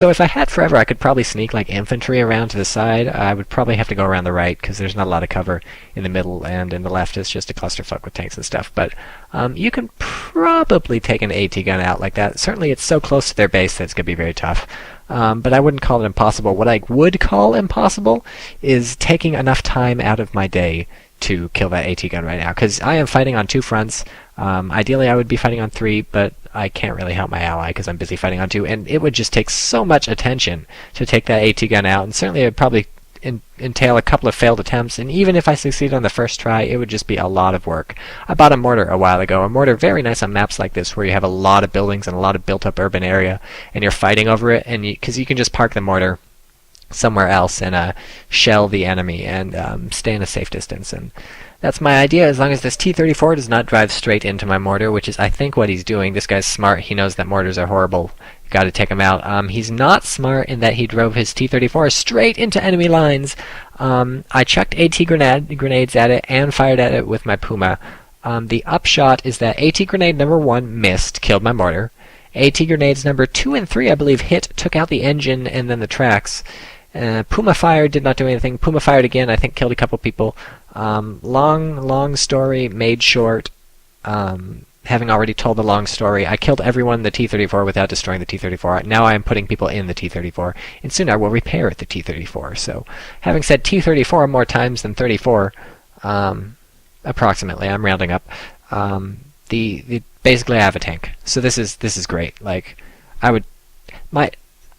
So if I had forever, I could probably sneak like infantry around to the side. I would probably have to go around the right because there's not a lot of cover in the middle, and in the left it's just a clusterfuck with tanks and stuff. But you can probably take an AT gun out like that. Certainly it's so close to their base that it's going to be very tough. But I wouldn't call it impossible. What I would call impossible is taking enough time out of my day to kill that AT gun right now, because I am fighting on two fronts. Ideally I would be fighting on three, but I can't really help my ally because I'm busy fighting on two, and it would just take so much attention to take that AT gun out, and certainly it would probably entail a couple of failed attempts, and even if I succeed on the first try, it would just be a lot of work. I bought a mortar a while ago. A mortar, very nice on maps like this where you have a lot of buildings and a lot of built-up urban area, and you're fighting over it, and because you can just park the mortar somewhere else and shell the enemy and stay in a safe distance. And that's my idea, as long as this T-34 does not drive straight into my mortar, which is I think what he's doing. This guy's smart. He knows that mortars are horrible. Got to take him out. He's not smart in that he drove his T-34 straight into enemy lines. I chucked AT grenades at it and fired at it with my Puma. The upshot is that AT grenade number 1 missed, killed my mortar. AT grenades number 2 and 3, I believe, hit, took out the engine and then the tracks. Puma fired, did not do anything. Puma fired again, I think killed a couple people. Long story made short. Having already told the long story, I killed everyone in the T-34 without destroying the T-34. Now I am putting people in the T-34, and soon I will repair the T-34. So, having said T-34 more times than 34, approximately, I'm rounding up, basically I have a tank. So this is great. Like,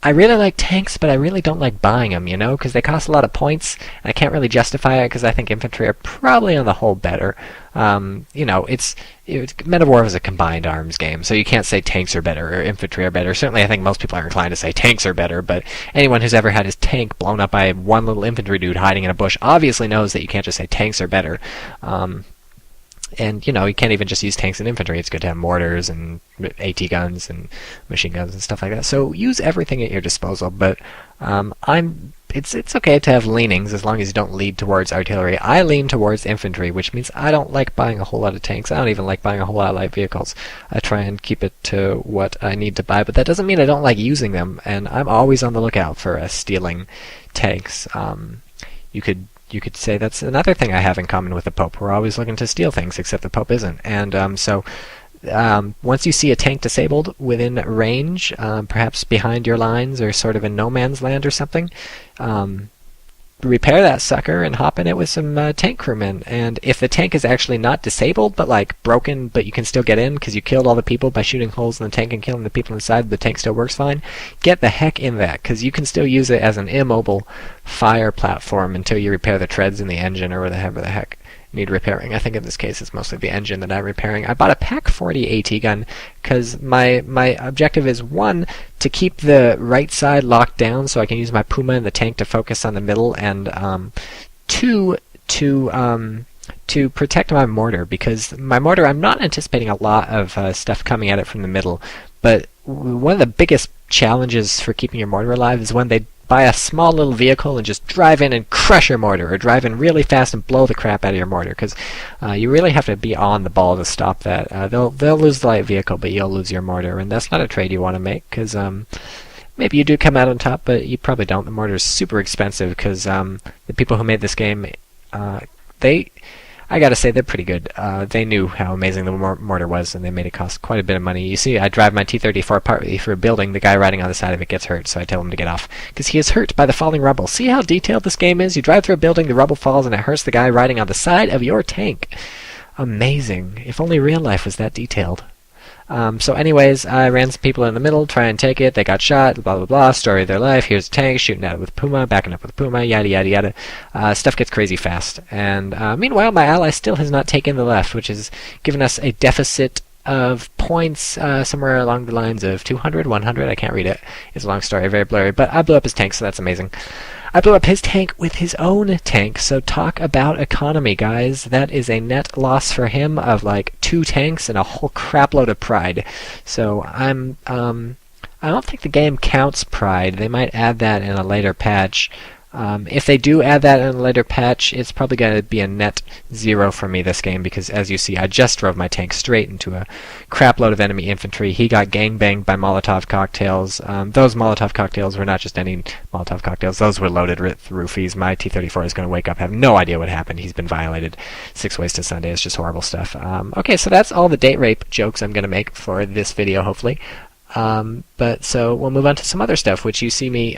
I really like tanks, but I really don't like buying them, you know, because they cost a lot of points, and I can't really justify it because I think infantry are probably on the whole better. You know, Men of War is a combined arms game, so you can't say tanks are better or infantry are better. Certainly I think most people are inclined to say tanks are better, but anyone who's ever had his tank blown up by one little infantry dude hiding in a bush obviously knows that you can't just say tanks are better. And, you know, you can't even just use tanks and infantry. It's good to have mortars and AT guns and machine guns and stuff like that. So use everything at your disposal, but it's okay to have leanings as long as you don't lead towards artillery. I lean towards infantry, which means I don't like buying a whole lot of tanks. I don't even like buying a whole lot of light vehicles. I try and keep it to what I need to buy, but that doesn't mean I don't like using them, and I'm always on the lookout for stealing tanks. You could say that's another thing I have in common with the Pope. We're always looking to steal things, except the Pope isn't. And once you see a tank disabled within range, perhaps behind your lines or sort of in no man's land or something, repair that sucker and hop in it with some tank crewmen. And if the tank is actually not disabled, but like broken, but you can still get in because you killed all the people by shooting holes in the tank and killing the people inside, the tank still works fine, get the heck in that, because you can still use it as an immobile fire platform until you repair the treads in the engine or whatever the heck need repairing. I think in this case it's mostly the engine that I'm repairing. I bought a Pac 40 AT gun because my objective is, 1, to keep the right side locked down so I can use my Puma and the tank to focus on the middle, and 2, to protect my mortar, because my mortar, I'm not anticipating a lot of stuff coming at it from the middle, but one of the biggest challenges for keeping your mortar alive is when they buy a small little vehicle and just drive in and crush your mortar, or drive in really fast and blow the crap out of your mortar, because you really have to be on the ball to stop that. They'll lose the light vehicle, but you'll lose your mortar, and that's not a trade you want to make, because maybe you do come out on top, but you probably don't. The mortar is super expensive, because the people who made this game, I gotta say, they're pretty good. They knew how amazing the mortar was, and they made it cost quite a bit of money. You see, I drive my T-34 partly for a building. The guy riding on the side of it gets hurt, so I tell him to get off, because he is hurt by the falling rubble. See how detailed this game is? You drive through a building, the rubble falls, and it hurts the guy riding on the side of your tank. Amazing. If only real life was that detailed. So anyways, I ran some people in the middle, try and take it, they got shot, blah blah blah, story of their life, here's a tank, shooting at it with Puma, backing up with Puma, yada yada yada. Stuff gets crazy fast. And meanwhile, my ally still has not taken the left, which has given us a deficit of points somewhere along the lines of 200, 100, I can't read it. It's a long story, very blurry, but I blew up his tank, so that's amazing. I blew up his tank with his own tank, so talk about economy, guys. That is a net loss for him of like 2 tanks and a whole crapload of pride. So I don't think the game counts pride. They might add that in a later patch. If they do add that in a later patch, it's probably going to be a net 0 for me this game, because as you see, I just drove my tank straight into a crap load of enemy infantry. He got gangbanged by Molotov cocktails. Those Molotov cocktails were not just any Molotov cocktails, those were loaded with roofies. My T-34 is going to wake up, have no idea what happened. He's been violated 6 ways to Sunday. It's just horrible stuff. Okay, so that's all the date rape jokes I'm going to make for this video, hopefully. But so we'll move on to some other stuff, which you see me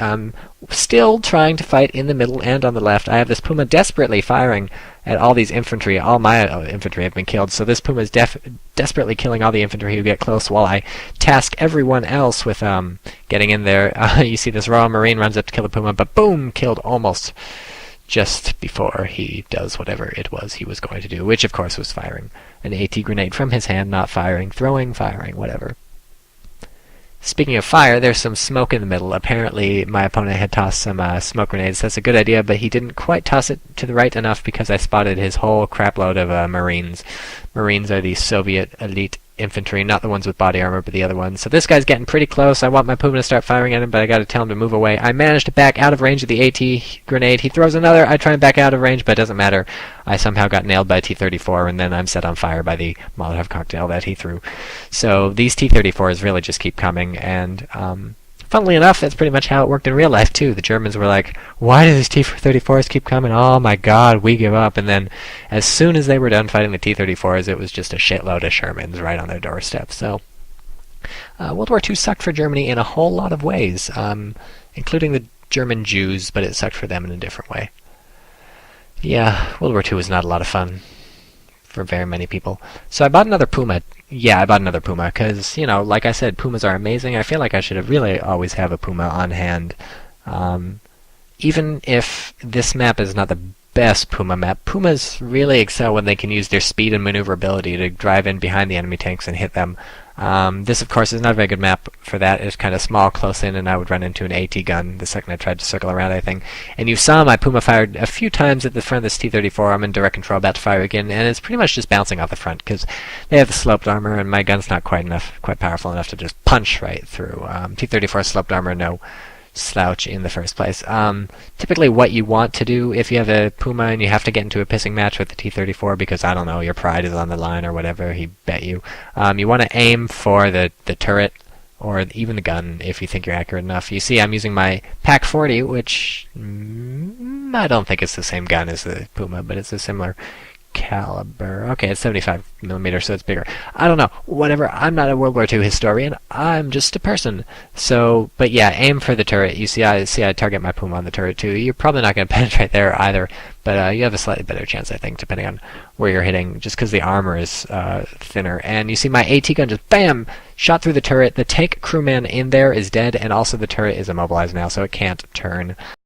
still trying to fight in the middle and on the left. I have this Puma desperately firing at all these infantry. All my infantry have been killed, so this Puma is desperately killing all the infantry who get close, while I task everyone else with getting in there. You see this Royal Marine runs up to kill the Puma, but boom, killed almost just before he does whatever it was he was going to do, which of course was firing an AT grenade from his hand, not firing, throwing, firing, whatever. Speaking of fire, there's some smoke in the middle. Apparently my opponent had tossed some smoke grenades. That's a good idea, but he didn't quite toss it to the right enough because I spotted his whole crapload of Marines. Marines are the Soviet elite infantry, not the ones with body armor, but the other ones. So this guy's getting pretty close. I want my Puma to start firing at him, but I gotta tell him to move away. I managed to back out of range of the AT grenade. He throws another. I try and back out of range, but it doesn't matter. I somehow got nailed by a T-34, and then I'm set on fire by the Molotov cocktail that he threw. So these T-34s really just keep coming, and funnily enough, that's pretty much how it worked in real life, too. The Germans were like, why do these T-34s keep coming? Oh my god, we give up. And then as soon as they were done fighting the T-34s, it was just a shitload of Shermans right on their doorstep. So World War II sucked for Germany in a whole lot of ways, including the German Jews, but it sucked for them in a different way. Yeah, World War II was not a lot of fun for very many people. So I bought another Puma. Yeah, I bought another Puma because, you know, like I said, Pumas are amazing. I feel like I should have really always have a Puma on hand. Even if this map is not the best Puma map, Pumas really excel when they can use their speed and maneuverability to drive in behind the enemy tanks and hit them. This, of course, is not a very good map for that. It's kind of small, close in, and I would run into an AT gun the second I tried to circle around, I think. And you saw my Puma fired a few times at the front of this T-34. I'm in direct control, about to fire again, and it's pretty much just bouncing off the front, because they have the sloped armor, and my gun's not quite powerful enough to just punch right through. T-34 sloped armor, no slouch in the first place. Typically what you want to do if you have a Puma and you have to get into a pissing match with the T-34 because, I don't know, your pride is on the line or whatever, he bet you. You want to aim for the turret or even the gun if you think you're accurate enough. You see I'm using my Pak-40, which I don't think it's the same gun as the Puma, but it's a similar caliber. Okay, it's 75mm, so it's bigger. I don't know. Whatever. I'm not a World War II historian. I'm just a person. So, but yeah, aim for the turret. You see, I target my Puma on the turret too. You're probably not going to penetrate there either, but you have a slightly better chance, I think, depending on where you're hitting, just because the armor is thinner. And you see my AT gun just BAM! Shot through the turret. The tank crewman in there is dead, and also the turret is immobilized now, so it can't turn.